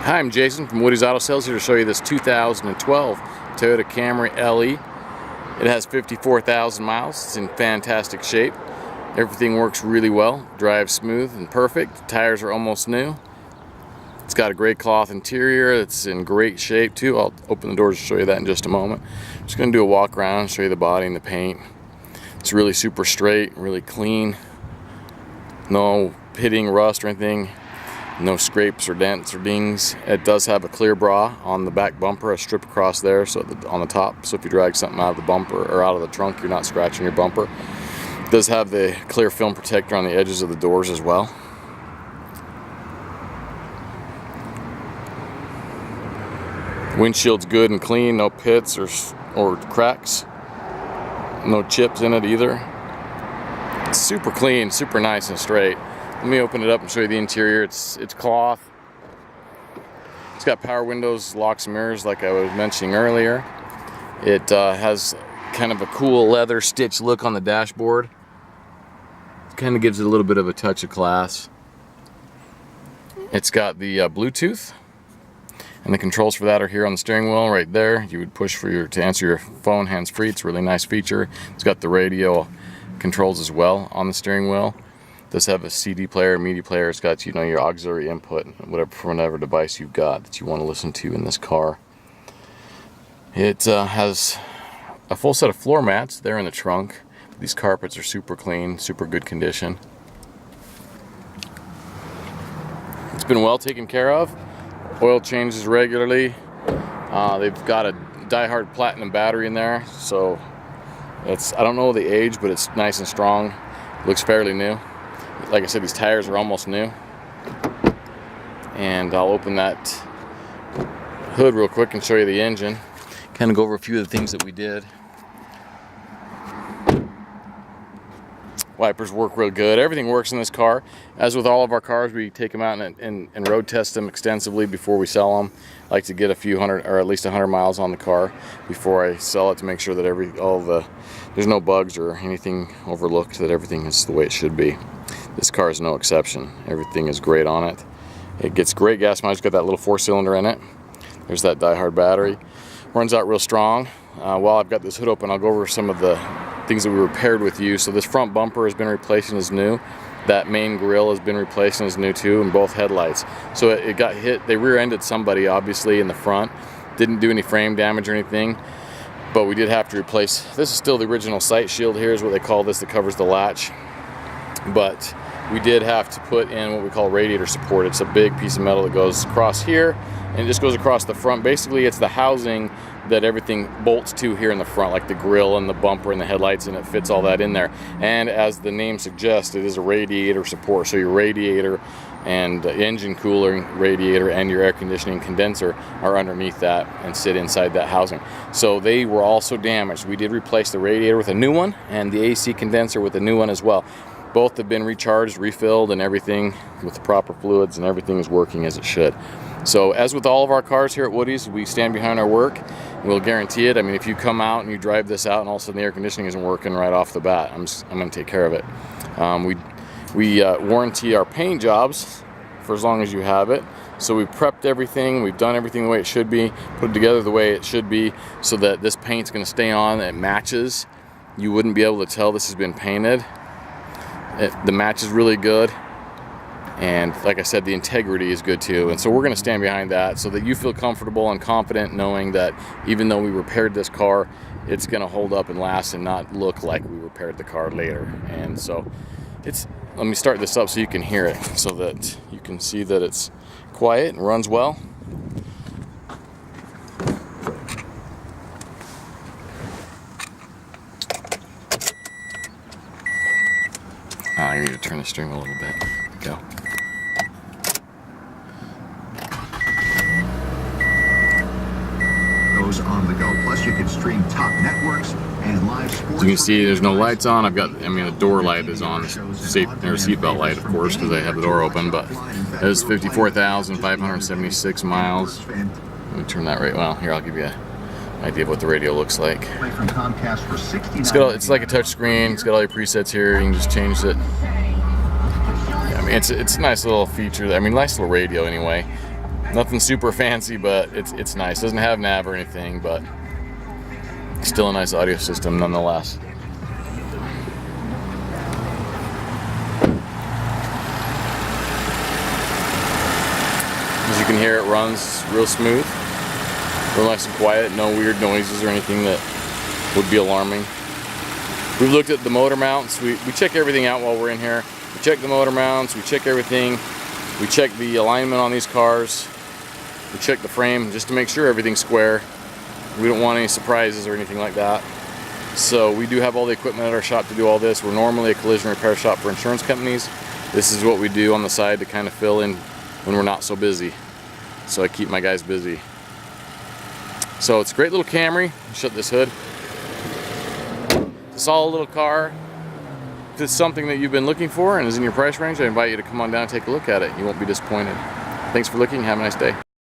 Hi, I'm Jason from Woody's Auto Sales, here to show you this 2012 Toyota Camry LE. It has 54,000 miles. It's in fantastic shape. Everything works really well, drives smooth and perfect. The tires are almost new. It's got a gray cloth interior that's in great shape too. I'll open the doors to show you that in just a moment. I'm just going to do a walk around and show you the body and the paint. It's really super straight, really clean. No pitting, rust or anything. No scrapes or dents or dings. It does have a clear bra on the back bumper, a strip across there, so on the top. So if you drag something out of the bumper or out of the trunk, you're not scratching your bumper. It does have the clear film protector on the edges of the doors as well. Windshield's good and clean, no pits or cracks. No chips in it either. It's super clean, super nice and straight. Let me open it up and show you the interior. It's cloth. It's got power windows, locks and mirrors like I was mentioning earlier. It has kind of a cool leather stitch look on the dashboard. It kind of gives it a little bit of a touch of class. It's got the Bluetooth, and the controls for that are here on the steering wheel right there. You would push to answer your phone hands-free. It's a really nice feature. It's got the radio controls as well on the steering wheel. It does have a CD player, media player. It's got, you know, your auxiliary input, whatever device you've got that you want to listen to in this car. It has a full set of floor mats there in the trunk. These carpets are super clean, super good condition. It's been well taken care of. Oil changes regularly. They've got a die-hard platinum battery in there, so I don't know the age, but it's nice and strong. Looks fairly new. Like I said, these tires are almost new. And I'll open that hood real quick and show you the engine. Kind of go over a few of the things that we did. Wipers work real good. Everything works in this car. As with all of our cars, we take them out and road test them extensively before we sell them. I like to get a few hundred or at least 100 miles on the car before I sell it to make sure that there's no bugs or anything overlooked, that everything is the way it should be. This car is no exception. Everything is great on it. It gets great gas mileage. It's got that little 4-cylinder in it. There's that die-hard battery. Runs out real strong. While I've got this hood open, I'll go over some of the things that we repaired with you. So this front bumper has been replaced and is new. That main grille has been replaced and is new too, and both headlights. So it got hit. They rear-ended somebody obviously in the front. Didn't do any frame damage or anything, but we did have to replace. This is still the original sight shield here is what they call this, that covers the latch. But we did have to put in what we call radiator support. It's a big piece of metal that goes across here and it just goes across the front. Basically, it's the housing that everything bolts to here in the front, like the grille and the bumper and the headlights, and it fits all that in there. And as the name suggests, it is a radiator support. So your radiator and engine cooling radiator and your air conditioning condenser are underneath that and sit inside that housing. So they were also damaged. We did replace the radiator with a new one and the AC condenser with a new one as well. Both have been recharged, refilled, and everything with the proper fluids, and everything is working as it should. So as with all of our cars here at Woody's, we stand behind our work. We'll guarantee it. I mean, if you come out and you drive this out and all of a sudden the air conditioning isn't working right off the bat, I'm going to take care of it. We warranty our paint jobs for as long as you have it. So we've prepped everything, we've done everything the way it should be, put it together the way it should be, so that this paint's going to stay on, it matches. You wouldn't be able to tell this has been painted. The match is really good, and like I said, the integrity is good too. And so we're going to stand behind that so that you feel comfortable and confident knowing that even though we repaired this car, it's going to hold up and last and not look like we repaired the car later. And so let me start this up so you can hear it, so that you can see that it's quiet and runs well. I need to turn the steering wheel a little bit. Go. Those on the go. Plus, you can stream top networks and live sports. As you can see, there's no lights on. The door light is on. Seatbelt light, of course, because I have the door open. But there's 54,576 miles. Let me turn that right. Well, here, I'll give you an idea of what the radio looks like. It's like a touch screen. It's got all your presets here. You can just change it. Yeah, I mean, it's a nice little feature. I mean, nice little radio anyway. Nothing super fancy, but it's nice. Doesn't have nav or anything, but still a nice audio system nonetheless. As you can hear, it runs real smooth, real nice and quiet, no weird noises or anything that would be alarming. We've looked at the motor mounts. We check everything out while we're in here. We check the motor mounts, we check everything. We check the alignment on these cars. We check the frame just to make sure everything's square. We don't want any surprises or anything like that. So we do have all the equipment at our shop to do all this. We're normally a collision repair shop for insurance companies. This is what we do on the side to kind of fill in when we're not so busy. So I keep my guys busy. So it's a great little Camry. Shut this hood. It's a solid little car. If it's something that you've been looking for and is in your price range, I invite you to come on down and take a look at it. You won't be disappointed. Thanks for looking. Have a nice day.